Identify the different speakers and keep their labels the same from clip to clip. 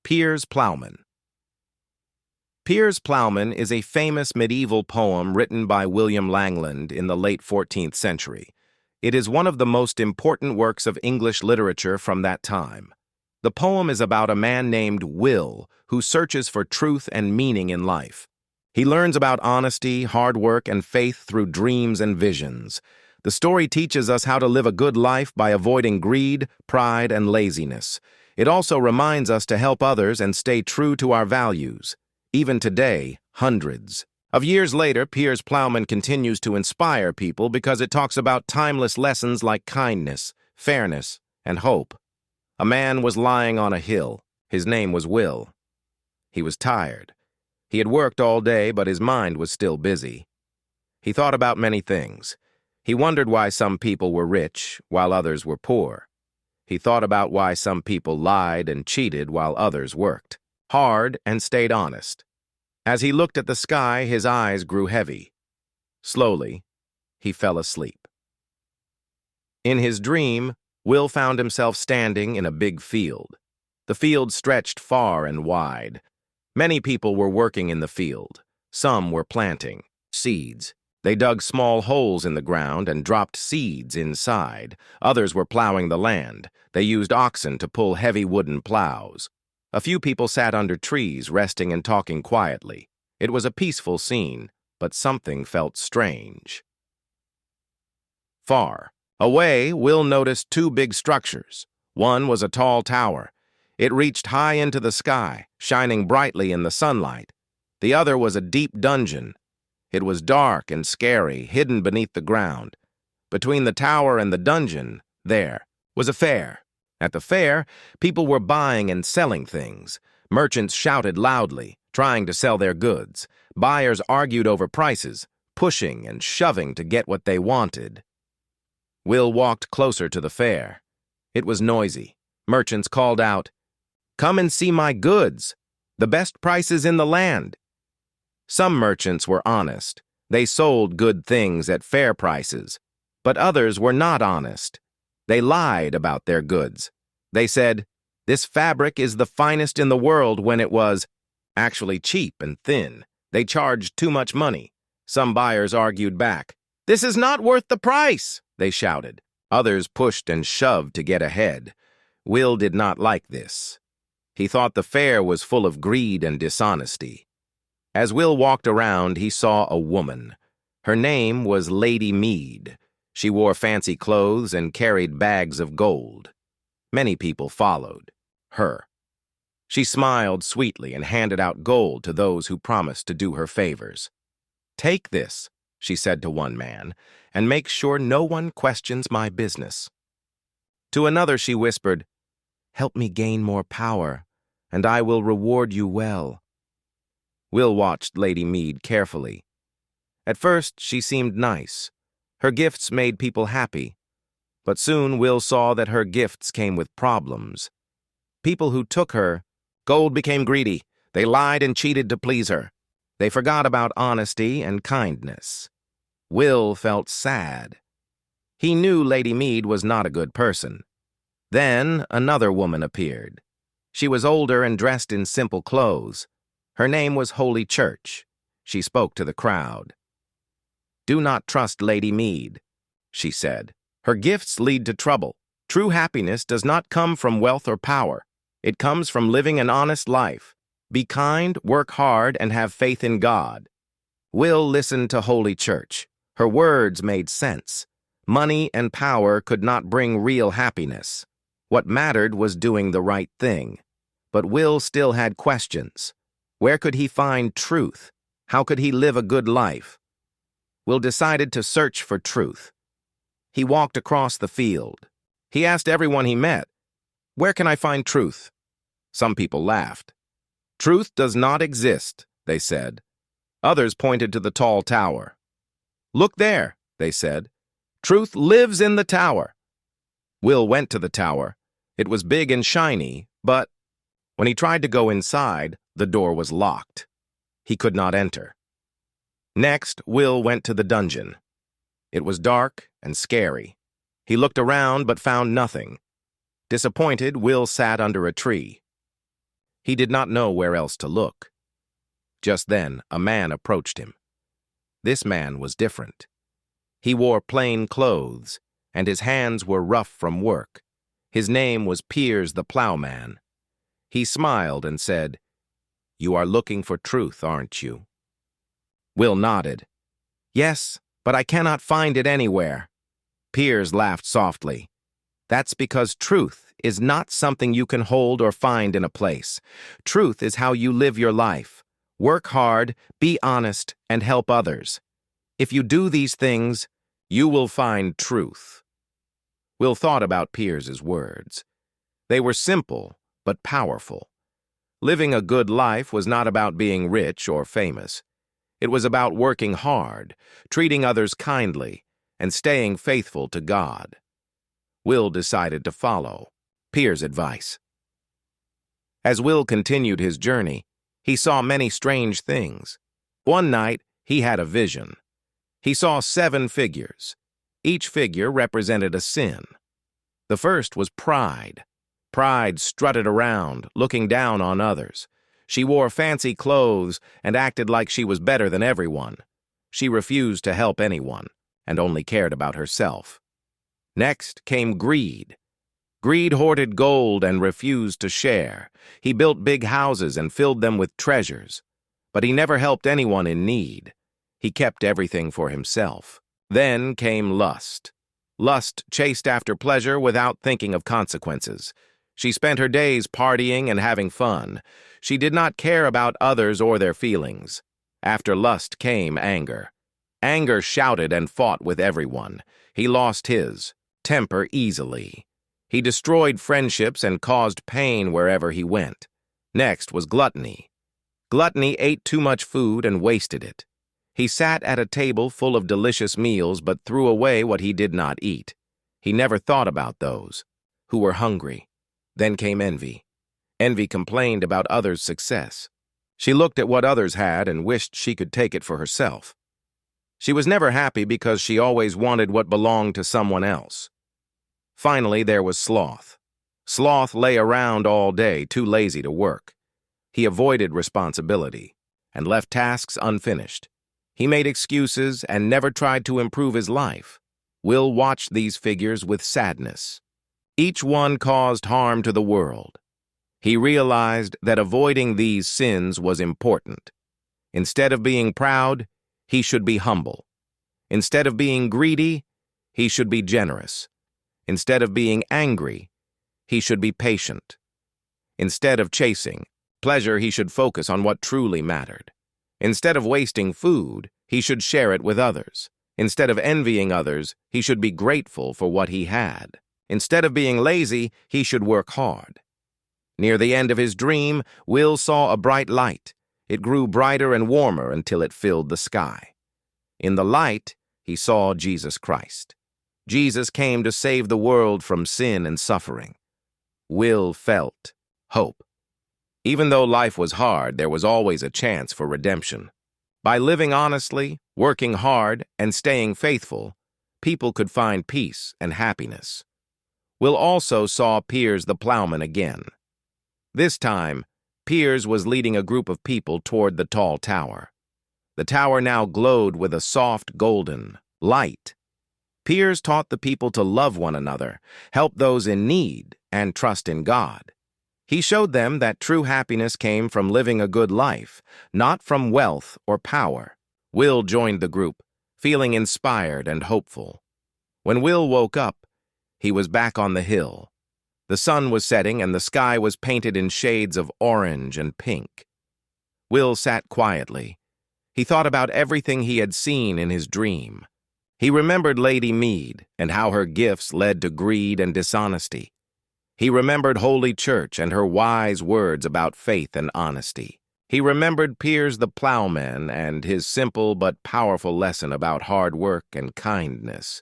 Speaker 1: Piers Plowman. Piers Plowman is a famous medieval poem written by William Langland in the late 14th century. It is one of the most important works of English literature from that time. The poem is about a man named Will who searches for truth and meaning in life. He learns about honesty, hard work, and faith through dreams and visions. The story teaches us how to live a good life by avoiding greed, pride, and laziness. It also reminds us to help others and stay true to our values. Even today, hundreds of years later, Piers Plowman continues to inspire people because it talks about timeless lessons like kindness, fairness, and hope. A man was lying on a hill. His name was Will. He was tired. He had worked all day, but his mind was still busy. He thought about many things. He wondered why some people were rich while others were poor. He thought about why some people lied and cheated while others worked hard and stayed honest. As he looked at the sky, his eyes grew heavy. Slowly, he fell asleep. In his dream, Will found himself standing in a big field. The field stretched far and wide. Many people were working in the field. Some were planting seeds. They dug small holes in the ground and dropped seeds inside. Others were plowing the land. They used oxen to pull heavy wooden plows. A few people sat under trees, resting and talking quietly. It was a peaceful scene, but something felt strange. Far away, Will noticed two big structures. One was a tall tower. It reached high into the sky, shining brightly in the sunlight. The other was a deep dungeon. It was dark and scary, hidden beneath the ground. Between the tower and the dungeon, there was a fair. At the fair, people were buying and selling things. Merchants shouted loudly, trying to sell their goods. Buyers argued over prices, pushing and shoving to get what they wanted. Will walked closer to the fair. It was noisy. Merchants called out, "Come and see my goods, the best prices in the land." Some merchants were honest. They sold good things at fair prices. But others were not honest. They lied about their goods. They said, "This fabric is the finest in the world," when it was actually cheap and thin. They charged too much money. Some buyers argued back. "This is not worth the price," they shouted. Others pushed and shoved to get ahead. Will did not like this. He thought the fair was full of greed and dishonesty. As Will walked around, he saw a woman. Her name was Lady Mead. She wore fancy clothes and carried bags of gold. Many people followed her. She smiled sweetly and handed out gold to those who promised to do her favors. "Take this," she said to one man, "and make sure no one questions my business." To another she whispered, "Help me gain more power, and I will reward you well." Will watched Lady Mead carefully. At first, she seemed nice. Her gifts made people happy. But soon Will saw that her gifts came with problems. People who took her gold became greedy. They lied and cheated to please her. They forgot about honesty and kindness. Will felt sad. He knew Lady Mead was not a good person. Then another woman appeared. She was older and dressed in simple clothes. Her name was Holy Church. She spoke to the crowd. "Do not trust Lady Mead," she said. "Her gifts lead to trouble. True happiness does not come from wealth or power. It comes from living an honest life. Be kind, work hard, and have faith in God." Will listened to Holy Church. Her words made sense. Money and power could not bring real happiness. What mattered was doing the right thing. But Will still had questions. Where could he find truth? How could he live a good life? Will decided to search for truth. He walked across the field. He asked everyone he met, "Where can I find truth?" Some people laughed. "Truth does not exist," they said. Others pointed to the tall tower. "Look there," they said. "Truth lives in the tower." Will went to the tower. It was big and shiny, but when he tried to go inside, the door was locked. He could not enter. Next, Will went to the dungeon. It was dark and scary. He looked around but found nothing. Disappointed, Will sat under a tree. He did not know where else to look. Just then, a man approached him. This man was different. He wore plain clothes, and his hands were rough from work. His name was Piers the Plowman. He smiled and said, "You are looking for truth, aren't you?" Will nodded. "Yes, but I cannot find it anywhere." Piers laughed softly. "That's because truth is not something you can hold or find in a place. Truth is how you live your life. Work hard, be honest, and help others. If you do these things, you will find truth." Will thought about Piers's words. They were simple, but powerful. Living a good life was not about being rich or famous. It was about working hard, treating others kindly, and staying faithful to God. Will decided to follow Piers' advice. As Will continued his journey, he saw many strange things. One night, he had a vision. He saw 7 figures. Each figure represented a sin. The first was pride. Pride strutted around, looking down on others. She wore fancy clothes and acted like she was better than everyone. She refused to help anyone and only cared about herself. Next came greed. Greed hoarded gold and refused to share. He built big houses and filled them with treasures, but he never helped anyone in need. He kept everything for himself. Then came lust. Lust chased after pleasure without thinking of consequences. She spent her days partying and having fun. She did not care about others or their feelings. After lust came anger. Anger shouted and fought with everyone. He lost his temper easily. He destroyed friendships and caused pain wherever he went. Next was gluttony. Gluttony ate too much food and wasted it. He sat at a table full of delicious meals but threw away what he did not eat. He never thought about those who were hungry. Then came envy. Envy complained about others' success. She looked at what others had and wished she could take it for herself. She was never happy because she always wanted what belonged to someone else. Finally, there was sloth. Sloth lay around all day, too lazy to work. He avoided responsibility and left tasks unfinished. He made excuses and never tried to improve his life. Will watched these figures with sadness. Each one caused harm to the world. He realized that avoiding these sins was important. Instead of being proud, he should be humble. Instead of being greedy, he should be generous. Instead of being angry, he should be patient. Instead of chasing pleasure, he should focus on what truly mattered. Instead of wasting food, he should share it with others. Instead of envying others, he should be grateful for what he had. Instead of being lazy, he should work hard. Near the end of his dream, Will saw a bright light. It grew brighter and warmer until it filled the sky. In the light, he saw Jesus Christ. Jesus came to save the world from sin and suffering. Will felt hope. Even though life was hard, there was always a chance for redemption. By living honestly, working hard, and staying faithful, people could find peace and happiness. Will also saw Piers the Plowman again. This time, Piers was leading a group of people toward the tall tower. The tower now glowed with a soft golden light. Piers taught the people to love one another, help those in need, and trust in God. He showed them that true happiness came from living a good life, not from wealth or power. Will joined the group, feeling inspired and hopeful. When Will woke up, he was back on the hill. The sun was setting and the sky was painted in shades of orange and pink. Will sat quietly. He thought about everything he had seen in his dream. He remembered Lady Mead and how her gifts led to greed and dishonesty. He remembered Holy Church and her wise words about faith and honesty. He remembered Piers the Plowman and his simple but powerful lesson about hard work and kindness.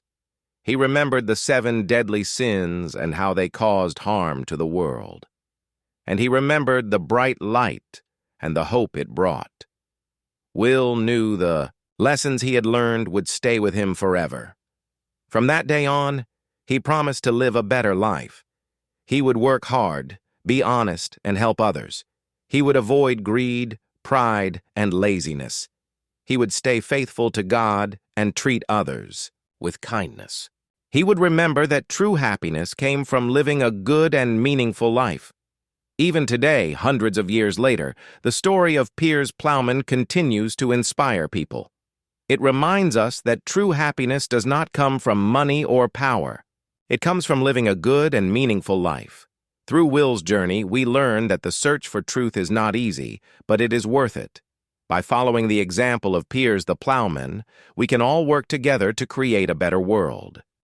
Speaker 1: He remembered the 7 deadly sins and how they caused harm to the world. And he remembered the bright light and the hope it brought. Will knew the lessons he had learned would stay with him forever. From that day on, he promised to live a better life. He would work hard, be honest, and help others. He would avoid greed, pride, and laziness. He would stay faithful to God and treat others with kindness. He would remember that true happiness came from living a good and meaningful life. Even today, hundreds of years later, the story of Piers Plowman continues to inspire people. It reminds us that true happiness does not come from money or power. It comes from living a good and meaningful life. Through Will's journey, we learn that the search for truth is not easy, but it is worth it. By following the example of Piers the Plowman, we can all work together to create a better world.